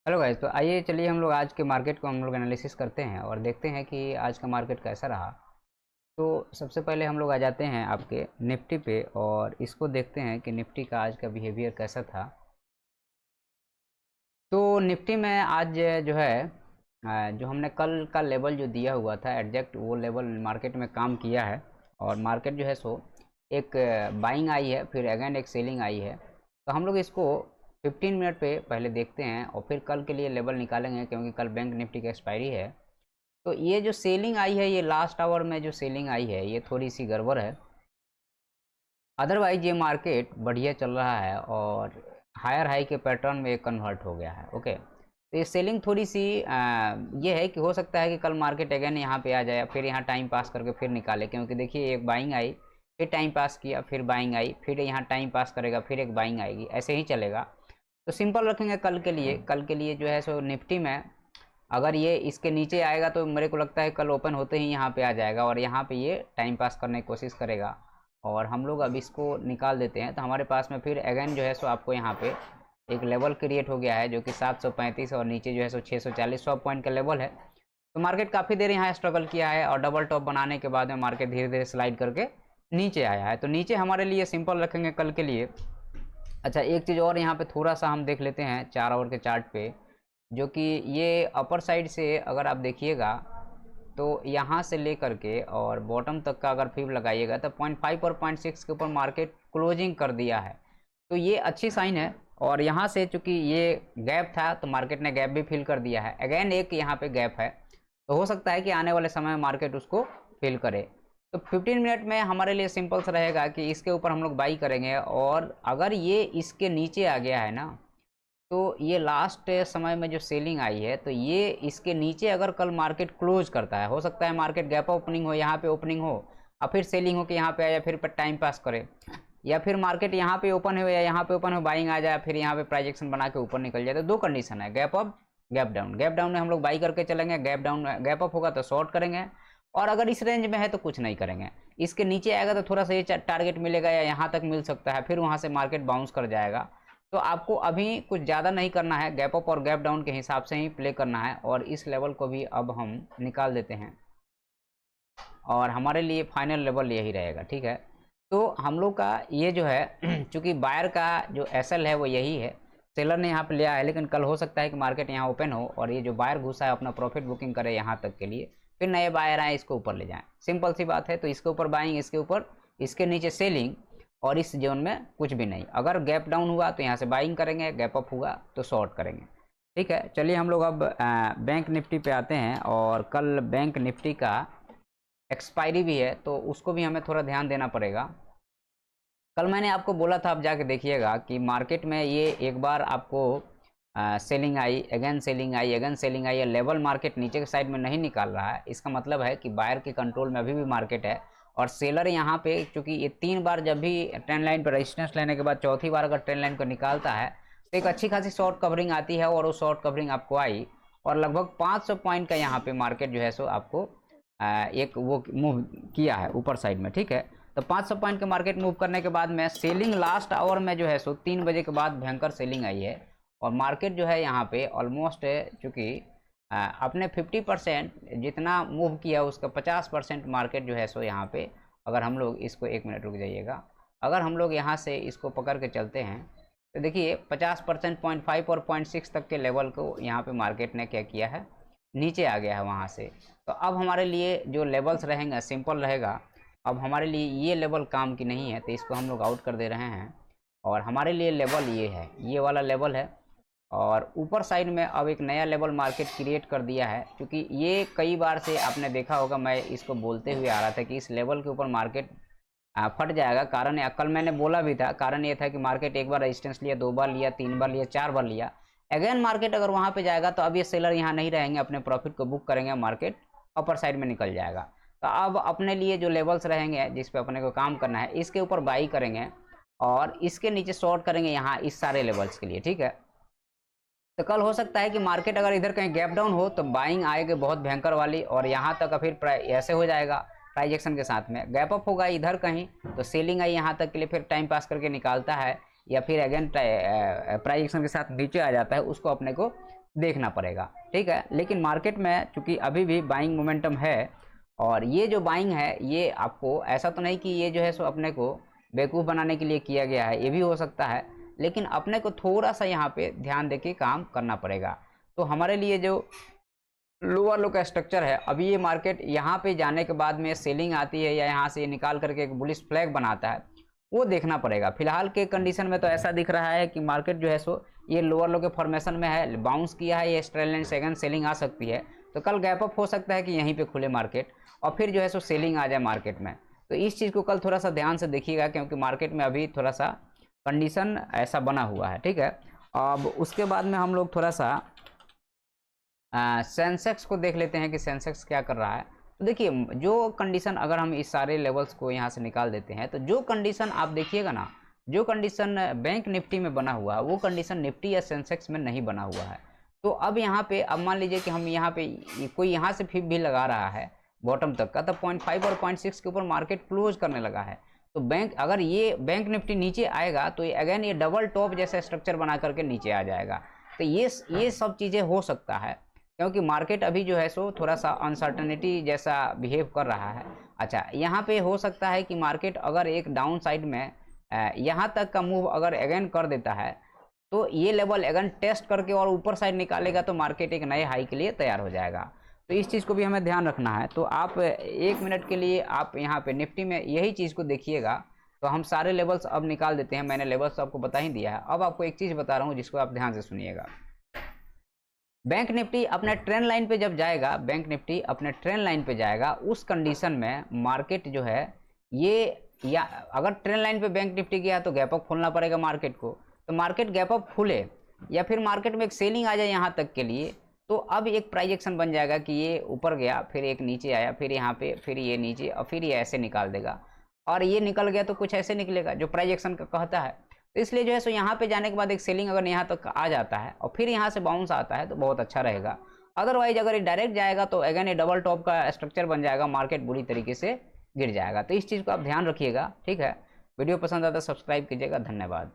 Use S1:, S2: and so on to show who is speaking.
S1: Hello guys, तो आइए चलिए हम लोग आज के मार्केट को हम लोग एनालिसिस करते हैं और देखते हैं कि आज का मार्केट कैसा रहा। तो सबसे पहले हम लोग आ जाते हैं आपके निफ्टी पे और इसको देखते हैं कि निफ्टी का आज का बिहेवियर कैसा था। तो निफ्टी में आज जो है जो हमने कल का लेवल जो दिया हुआ था एग्जैक्ट वो लेवल मार्केट में काम किया है और मार्केट जो है सो एक बाइंग आई है, फिर अगेन एक सेलिंग आई है। तो हम लोग इसको 15 मिनट पे पहले देखते हैं और फिर कल के लिए लेवल निकालेंगे क्योंकि कल बैंक निफ्टी की एक्सपायरी है। तो ये जो सेलिंग आई है, ये लास्ट आवर में जो सेलिंग आई है ये थोड़ी सी गड़बड़ है। अदरवाइज ये मार्केट बढ़िया चल रहा है और हायर हाई के पैटर्न में कन्वर्ट हो गया है। ओके, तो ये सेलिंग थोड़ी सी ये है कि हो सकता है कि कल मार्केट अगेन यहाँ पे आ जाए, फिर यहाँ टाइम पास करके फिर निकाले, क्योंकि देखिए एक बाइंग आई, फिर टाइम पास किया, फिर बाइंग आई, फिर यहाँ टाइम पास करेगा, फिर एक बाइंग आएगी, ऐसे ही चलेगा। तो सिंपल रखेंगे कल के लिए जो है सो निफ्टी में अगर ये इसके नीचे आएगा तो मेरे को लगता है कल ओपन होते ही यहाँ पे आ जाएगा और यहाँ पे ये टाइम पास करने की कोशिश करेगा और हम लोग अब इसको निकाल देते हैं। तो हमारे पास में फिर अगेन जो है सो आपको यहाँ पे एक लेवल क्रिएट हो गया है जो कि 735 और नीचे जो है सो 640 100 पॉइंट का लेवल है। तो मार्केट काफ़ी देर यहाँ स्ट्रगल किया है और डबल टॉप बनाने के बाद में मार्केट धीरे धीरे स्लाइड करके नीचे आया है। तो नीचे हमारे लिए सिंपल रखेंगे कल के लिए। अच्छा, एक चीज़ और यहाँ पे थोड़ा सा हम देख लेते हैं 4 आवर के चार्ट पे, जो कि ये अपर साइड से अगर आप देखिएगा तो यहाँ से लेकर के और बॉटम तक का अगर फिब लगाइएगा तो 0.5 और 0.6 के ऊपर मार्केट क्लोजिंग कर दिया है। तो ये अच्छी साइन है और यहाँ से चूंकि ये गैप था तो मार्केट ने गैप भी फिल कर दिया है। अगेन एक यहाँ पे गैप है, तो हो सकता है कि आने वाले समय में मार्केट उसको फिल करे। तो 15 मिनट में हमारे लिए सिंपल सा रहेगा कि इसके ऊपर हम लोग बाई करेंगे और अगर ये इसके नीचे आ गया है ना, तो ये लास्ट समय में जो सेलिंग आई है तो ये इसके नीचे अगर कल मार्केट क्लोज करता है, हो सकता है मार्केट गैप ओपनिंग हो, यहाँ पे ओपनिंग हो और फिर सेलिंग हो कि यहाँ पे आया फिर पर टाइम पास करे, या फिर मार्केट यहाँ पे ओपन हो या यहाँ पे ओपन हो बाइंग आ जाए फिर यहाँ पे प्राइजेक्शन बना के ऊपर निकल जाए। तो दो कंडीशन है, gap up gap down. Gap down में हम लोग बाई करके चलेंगे, गैप डाउन गैप अप होगा तो शॉर्ट करेंगे और अगर इस रेंज में है तो कुछ नहीं करेंगे। इसके नीचे आएगा तो थोड़ा सा ये टारगेट मिलेगा या यहाँ तक मिल सकता है, फिर वहाँ से मार्केट बाउंस कर जाएगा। तो आपको अभी कुछ ज़्यादा नहीं करना है, गैप अप और गैप डाउन के हिसाब से ही प्ले करना है और इस लेवल को भी अब हम निकाल देते हैं और हमारे लिए फाइनल लेवल यही रहेगा। ठीक है, तो हम लोग का ये जो है चूँकि बायर का जो एसएल है वो यही है, सेलर ने यहाँ पे लिया है, लेकिन कल हो सकता है कि मार्केट यहाँ ओपन हो और ये जो बायर घुसा है अपना प्रॉफिट बुकिंग करे यहाँ तक के लिए, फिर नए बायर आए इसको ऊपर ले जाएं। सिंपल सी बात है। तो इसके ऊपर बाइंग, इसके ऊपर, इसके नीचे सेलिंग और इस जोन में कुछ भी नहीं। अगर गैप डाउन हुआ तो यहाँ से बाइंग करेंगे, गैप अप हुआ तो शॉर्ट करेंगे। ठीक है, चलिए हम लोग अब बैंक निफ्टी पे आते हैं और कल बैंक निफ्टी का एक्सपायरी भी है तो उसको भी हमें थोड़ा ध्यान देना पड़ेगा। कल मैंने आपको बोला था, आप जाके देखिएगा कि मार्केट में ये एक बार आपको सेलिंग आई, अगेन सेलिंग आई, अगेन सेलिंग आई, लेवल मार्केट नीचे के साइड में नहीं निकाल रहा है। इसका मतलब है कि बायर के कंट्रोल में अभी भी मार्केट है और सेलर यहाँ पे चूंकि ये 3 बार जब भी ट्रेंड लाइन पर रेजिस्टेंस लेने के बाद चौथी बार अगर ट्रेंड लाइन को निकालता है तो एक अच्छी खासी शॉर्ट कवरिंग आती है और वो शॉर्ट कवरिंग आपको आई और लगभग 500 पॉइंट का यहाँ पे मार्केट जो है सो आपको एक वो मूव किया है ऊपर साइड में। ठीक है, तो 500 पॉइंट के मार्केट मूव करने के बाद में सेलिंग लास्ट आवर में जो है सो 3 बजे के बाद भयंकर सेलिंग आई है और मार्केट जो है यहाँ पे ऑलमोस्ट चूँकि अपने 50% जितना मूव किया उसका 50% मार्केट जो है सो यहाँ पे, अगर हम लोग इसको 1 मिनट रुक जाइएगा, अगर हम लोग यहाँ से इसको पकड़ के चलते हैं तो देखिए 50% 0.5 और 0.6 तक के लेवल को यहाँ पे मार्केट ने क्या किया है, नीचे आ गया है वहाँ से। तो अब हमारे लिए जो लेवल्स रहेंगे सिंपल रहेगा। अब हमारे लिए ये लेवल काम की नहीं है तो इसको हम लोग आउट कर दे रहे हैं और हमारे लिए लेवल ये है, ये वाला लेवल है और ऊपर साइड में अब एक नया लेवल मार्केट क्रिएट कर दिया है। क्योंकि ये कई बार से आपने देखा होगा, मैं इसको बोलते हुए आ रहा था कि इस लेवल के ऊपर मार्केट फट जाएगा। कारण कल मैंने बोला भी था, कारण ये था कि मार्केट एक बार रेजिस्टेंस लिया, 2 बार लिया, 3 बार लिया, 4 बार लिया, अगेन मार्केट अगर वहाँ पे जाएगा तो अब ये सेलर यहाँ नहीं रहेंगे, अपने प्रॉफिट को बुक करेंगे, मार्केट अपर साइड में निकल जाएगा। तो अब अपने लिए जो लेवल्स रहेंगे जिस पे अपने को काम करना है, इसके ऊपर बाई करेंगे और इसके नीचे शॉर्ट करेंगे यहाँ इस सारे लेवल्स के लिए। ठीक है, तो कल हो सकता है कि मार्केट अगर इधर कहीं गैप डाउन हो तो बाइंग आएगी बहुत भयंकर वाली और यहाँ तक फिर ऐसे हो जाएगा प्राइजेक्शन के साथ में। गैप अप होगा इधर कहीं तो सेलिंग आई यहाँ तक के लिए, फिर टाइम पास करके निकालता है या फिर अगेन प्राइस एक्शन के साथ नीचे आ जाता है, उसको अपने को देखना पड़ेगा, ठीक है। लेकिन मार्केट में चूंकि अभी भी बाइंग मोमेंटम है, और ये जो बाइंग है ये आपको ऐसा तो नहीं कि ये जो है सो अपने को बेवकूफ़ बनाने के लिए किया गया है, ये भी हो सकता है, लेकिन अपने को थोड़ा सा यहाँ पे ध्यान देके काम करना पड़ेगा। तो हमारे लिए जो लोअर लो का स्ट्रक्चर है, अभी ये मार्केट यहाँ पे जाने के बाद में सेलिंग आती है या यहाँ से निकाल करके एक बुलिश फ्लैग बनाता है, वो देखना पड़ेगा। फिलहाल के कंडीशन में तो ऐसा दिख रहा है कि मार्केट जो है सो ये लोअर लो के फॉर्मेशन में है, बाउंस किया है, ये स्ट्रेट लाइन सेकंड सेलिंग आ सकती है, तो कल गैप अप हो सकता है कि यहीं पे खुले मार्केट और फिर जो है सो सेलिंग आ जाए मार्केट में। तो इस चीज़ को कल थोड़ा सा ध्यान से देखिएगा, क्योंकि मार्केट में अभी थोड़ा सा कंडीशन ऐसा बना हुआ है, ठीक है। अब उसके बाद में हम लोग थोड़ा सा सेंसेक्स को देख लेते हैं कि सेंसेक्स क्या कर रहा है। तो देखिए, जो कंडीशन अगर हम इस सारे लेवल्स को यहाँ से निकाल देते हैं, तो जो कंडीशन आप देखिएगा ना, जो कंडीशन बैंक निफ्टी में बना हुआ है वो कंडीशन निफ्टी या सेंसेक्स में नहीं बना हुआ है। तो अब यहाँ पे अब मान लीजिए कि हम यहाँ पे कोई यहाँ से फिर भी लगा रहा है बॉटम तक का, तो 0.5 और 0.6 के ऊपर मार्केट क्लोज करने लगा है। तो बैंक अगर ये बैंक निफ्टी नीचे आएगा तो ये अगेन ये डबल टॉप जैसा स्ट्रक्चर बना करके नीचे आ जाएगा। तो ये सब चीज़ें हो सकता है, क्योंकि मार्केट अभी जो है सो थोड़ा सा अनसर्टनिटी जैसा बिहेव कर रहा है। अच्छा, यहाँ पे हो सकता है कि मार्केट अगर एक डाउन साइड में यहाँ तक का मूव अगर अगेन कर देता है, तो ये लेवल अगेन टेस्ट करके और ऊपर साइड निकालेगा तो मार्केट एक नए हाई के लिए तैयार हो जाएगा। तो इस चीज़ को भी हमें ध्यान रखना है। तो आप 1 मिनट के लिए आप यहाँ पे निफ्टी में यही चीज़ को देखिएगा। तो हम सारे लेवल्स अब निकाल देते हैं, मैंने लेवल्स आपको बता ही दिया है। अब आपको एक चीज़ बता रहा हूँ जिसको आप ध्यान से सुनिएगा। बैंक निफ्टी अपने ट्रेंड लाइन पे जब जाएगा, बैंक निफ्टी अपने ट्रेंड लाइन पे जाएगा, उस कंडीशन में मार्केट जो है ये, या अगर ट्रेंड लाइन पे बैंक निफ्टी गया तो गैप अप खोलना पड़ेगा मार्केट को। तो मार्केट गैप अप खुले या फिर मार्केट में एक सेलिंग आ जाए यहाँ तक के लिए, तो अब एक प्राइस एक्शन बन जाएगा कि ये ऊपर गया, फिर एक नीचे आया, फिर यहाँ पे, फिर ये नीचे, और फिर ये ऐसे निकाल देगा, और ये निकल गया तो कुछ ऐसे निकलेगा जो प्राइस एक्शन का कहता है। तो इसलिए जो है सो यहाँ पे जाने के बाद एक सेलिंग अगर यहाँ तक आ जाता है और फिर यहाँ से बाउंस आता है तो बहुत अच्छा रहेगा। अदरवाइज अगर ये डायरेक्ट जाएगा तो अगेन ये डबल टॉप का स्ट्रक्चर बन जाएगा, मार्केट बुरी तरीके से गिर जाएगा। तो इस चीज़ को आप ध्यान रखिएगा, ठीक है। वीडियो पसंद आता है सब्सक्राइब कीजिएगा। धन्यवाद।